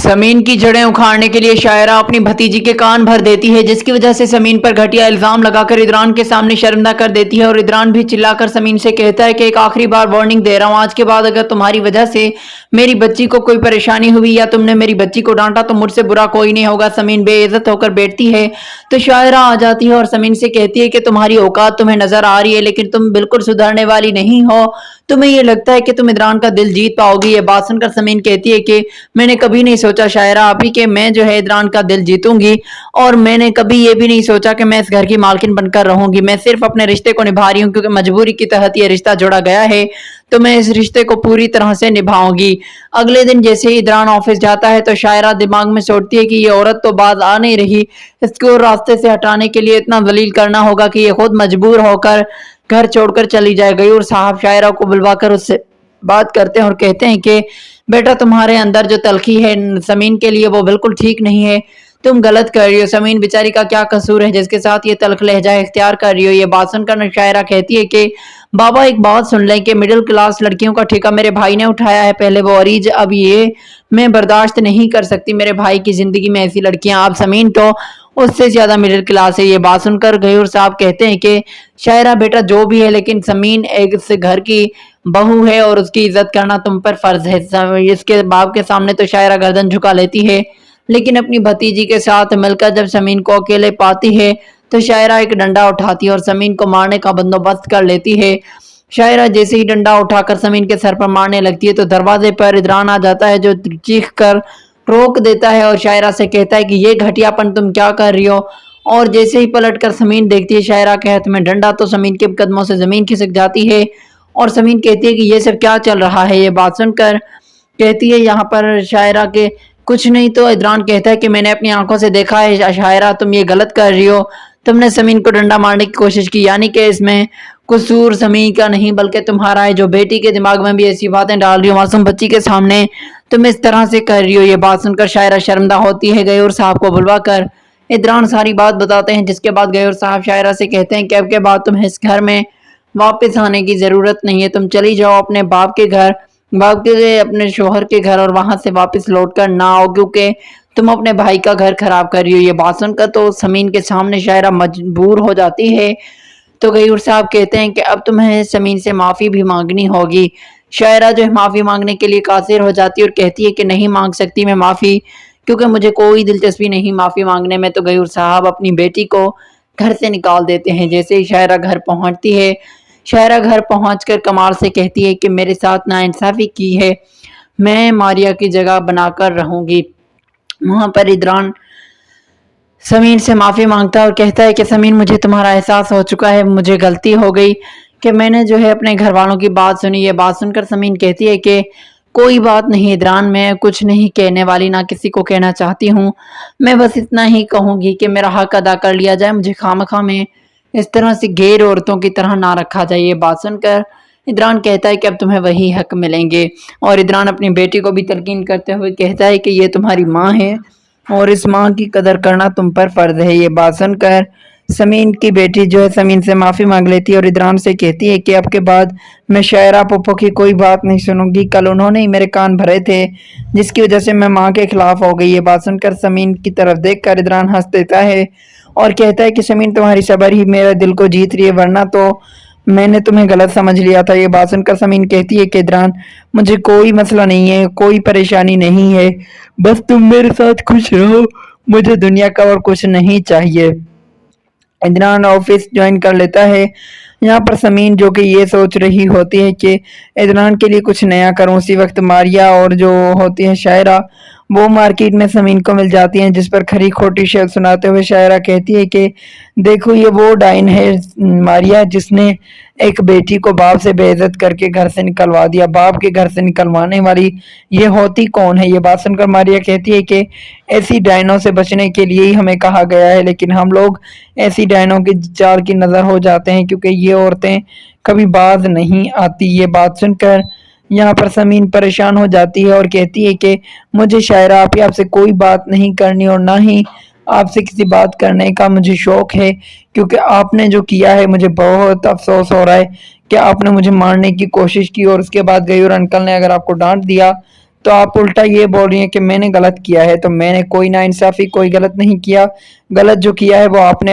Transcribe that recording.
समीन की जड़ें उखाड़ने के लिए शायरा अपनी भतीजी के कान भर देती है, जिसकी वजह से समीन पर घटिया इल्जाम लगाकर इदरान के सामने शर्मिंदा कर देती है। और इदरान भी चिल्लाकर समीन से कहता है कि एक आखिरी बार वार्निंग दे रहा हूँ, आज के बाद अगर तुम्हारी वजह से मेरी बच्ची को कोई परेशानी हुई या तुमने मेरी बच्ची को डांटा तो मुझसे बुरा कोई नहीं होगा। समीन बेइज्जत होकर बैठती है तो शायरा आ जाती है और समीन से कहती है कि तुम्हारी औकात तुम्हें नजर आ रही है, लेकिन तुम बिल्कुल सुधरने वाली नहीं हो। तुम्हें ये लगता है कि तुम इदरान का दिल जीत पाओगी। ये बात सुनकर समीन कहती है कि मैंने कभी नहीं सोचा शायरा आप ही कि मैं जो है इदरान का दिल जीतूंगी, और मैंने कभी ये भी नहीं सोचा कि मैं इस घर की मालकिन बनकर रहूंगी। मैं सिर्फ अपने रिश्ते को निभा रही हूँ क्योंकि मजबूरी के तहत ये रिश्ता जोड़ा गया है, तो मैं इस रिश्ते को पूरी तरह से निभाऊंगी। अगले दिन जैसे ही इदरान ऑफिस जाता है तो शायरा दिमाग में सोचती है कि ये औरत तो बाज आ नहीं रही, इसको रास्ते से हटाने के लिए इतना जलील करना होगा कि ये खुद मजबूर होकर घर छोड़कर चली जाए। गयूर साहब शायरा को बुलवाकर उससे बात करते हैं और कहते हैं कि बेटा तुम्हारे अंदर जो तलखी है समीन के लिए वो बिल्कुल ठीक नहीं है, तुम गलत कर रही हो। समीन बेचारी का क्या कसूर है जिसके साथ ये तल्ख लहजा इख्तियार कर रही हो। ये बात सुनकर शायरा कहती है कि बाबा एक बात सुन लें कि मिडिल क्लास लड़कियों का ठेका मेरे भाई ने उठाया है, पहले वो अरीज अब ये मैं बर्दाश्त नहीं कर सकती मेरे भाई की जिंदगी में ऐसी लड़कियां। आप समीन तो उससे ज्यादा मिडिल क्लास है। ये बात सुनकर गयूर साहब कहते हैं कि शायरा बेटा जो भी है, लेकिन समीन एक से घर की बहू है और उसकी इज्जत करना तुम पर फर्ज है। इसके बाप के सामने तो शायरा गर्दन झुका लेती है, लेकिन अपनी भतीजी के साथ मिलकर जब समीन को अकेले पाती है तो शायरा एक डंडा उठाती है और समीन को मारने का बंदोबस्त कर लेती है। शायरा जैसे ही डंडा उठाकर समीन के सर पर मारने लगती है तो दरवाजे पर इदरान आ जाता है, जो चीख कर रोक देता है और शायरा से कहता है कि ये घटियापन तुम क्या कर रही हो। और जैसे ही पलटकर समीन देखती है शायरा के हाथ में डंडा तो समीन के कदमों से जमीन खिसक जाती है और समीन कहती है कि ये सब क्या चल रहा है। ये बात सुनकर कहती है यहाँ पर शायरा के कुछ नहीं, तो इदरान कहता है कि मैंने अपनी आंखों से देखा है शायरा तुम ये गलत कर रही हो, तुमने समीन को डंडा मारने की कोशिश की, यानी कि इसमें कसूर समीन का नहीं बल्कि तुम्हारा है, जो बेटी के दिमाग में भी ऐसी बातें डाल रही हो मासूम बच्ची के सामने तुम इस तरह से कर रही हो। ये बात सुनकर शायरा शर्मदा होती है। गयूर साहब को बुलवा कर इदरान सारी बात बताते हैं, जिसके बाद गयूर साहब शायरा से कहते हैं कि अब के बाद तुम्हें इस घर में वापस आने की जरूरत नहीं है, तुम चली जाओ अपने बाप के घर, बाप के अपने शोहर के घर, और वहां से वापस लौट कर ना आओ क्योंकि तुम अपने भाई का घर खराब कर रही हो। ये बात सुनकर तो समीन के सामने शायरा मजबूर हो जाती है। तो गयूर साहब कहते हैं कि अब तुम्हें समीन से माफी भी मांगनी होगी। शायरा जो है माफी मांगने के लिए कासिर हो जाती है और कहती है कि नहीं मांग सकती मैं माफी, क्योंकि मुझे कोई दिलचस्पी नहीं माफी मांगने में। तो गयूर साहब अपनी बेटी को घर से निकाल देते हैं। जैसे ही शायरा घर पहुंचती है, शायरा घर पहुंचकर कमाल से कहती है कि मेरे साथ नाइंसाफी की है, मैं मारिया की जगह बनाकर रहूंगी। वहां पर इदरान समीन से माफी मांगता है और कहता है कि समीन मुझे तुम्हारा एहसास हो चुका है, मुझे गलती हो गई कि मैंने जो है अपने घर वालों की बात सुनी। ये बात सुनकर समीन कहती है कि कोई बात नहीं इदरान, मैं कुछ नहीं कहने वाली, ना किसी को कहना चाहती हूँ, मैं बस इतना ही कहूंगी कि मेरा हक अदा कर लिया जाए, मुझे खामखा में इस तरह से गैर औरतों की तरह ना रखा जाए। ये बात सुनकर इदरान कहता है कि अब तुम्हें वही हक मिलेंगे, और इदरान अपनी बेटी को भी तलकीन करते हुए कहता है कि ये तुम्हारी माँ है और इस माँ की कदर करना तुम पर फर्ज है। ये बात सुनकर समीन की बेटी जो है समीन से माफी मांग लेती है और इदरान से कहती है कि अब के बाद मैं शायरा पप्पो की कोई बात नहीं सुनूंगी, कल उन्होंने ही मेरे कान भरे थे जिसकी वजह से मैं माँ के खिलाफ हो गई। ये बात सुनकर समीन की तरफ देखकर इदरान हंस देता है और कहता है कि समीन तुम्हारी सब्र ही मेरे दिल को जीत रही है, वरना तो मैंने तुम्हें गलत समझ लिया था। ये बात सुनकर समीन कहती है कि इदरान मुझे कोई मसला नहीं है, कोई परेशानी नहीं है, बस तुम मेरे साथ खुश रहो, मुझे दुनिया का और कुछ नहीं चाहिए। इदरान ऑफिस ज्वाइन कर लेता है। यहाँ पर समीन जो कि ये सोच रही होती है कि इदरान के लिए कुछ नया करूं, उसी वक्त मारिया और जो होती है शायरा वो मार्केट में समीन को मिल जाती हैं, जिस पर खरी खोटी शेर सुनाते हुए शायरा कहती है कि देखो ये वो डाइन है मारिया जिसने एक बेटी को बाप से बेइज्जत करके घर से निकलवा दिया, बाप के घर से निकलवाने वाली ये होती कौन है। ये बात सुनकर मारिया कहती है कि ऐसी डायनों से बचने के लिए ही हमें कहा गया है, लेकिन हम लोग ऐसी डायनों की चाल की नजर हो जाते हैं क्योंकि ये औरतें कभी बाज नहीं आती। ये बात सुनकर यहाँ पर समीन परेशान हो जाती है और कहती है कि मुझे शायरा आपसे कोई बात नहीं करनी और ना ही आपसे किसी बात करने का मुझे शौक है, क्योंकि आपने जो किया है मुझे बहुत अफसोस हो रहा है कि आपने मुझे मारने की कोशिश की और उसके बाद गयूर अंकल ने अगर आपको डांट दिया تو آپ الٹا یہ بول رہی ہیں کہ میں نے غلط کیا ہے. تو میں نے کوئی ناانصافی کوئی غلط نہیں کیا. غلط جو کیا ہے وہ آپ نے